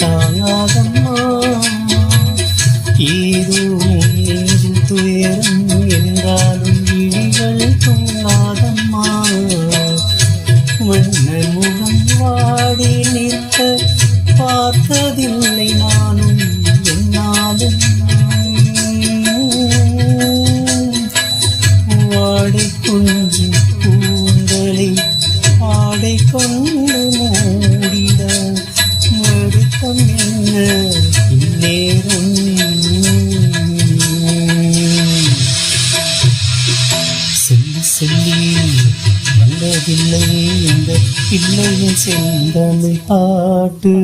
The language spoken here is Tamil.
தாங்காதம்மா ஏதோ நெஞ்சில் துயரம் என்றாலும் விழிகள் தூங்காதம்மா வண்ண முகம் வாடி நிற்க பார்த்ததில்லை நானும் என்னாலும் வாடை கொஞ்சி கூந்தலை ஆடை கொண்டு மூடிட மறுக்கம் என்ன இந்நேரம் சொல்லி சொல்லி வந்ததில்லை இந்த பிள்ளையின் செந்தமிழ் பாட்டு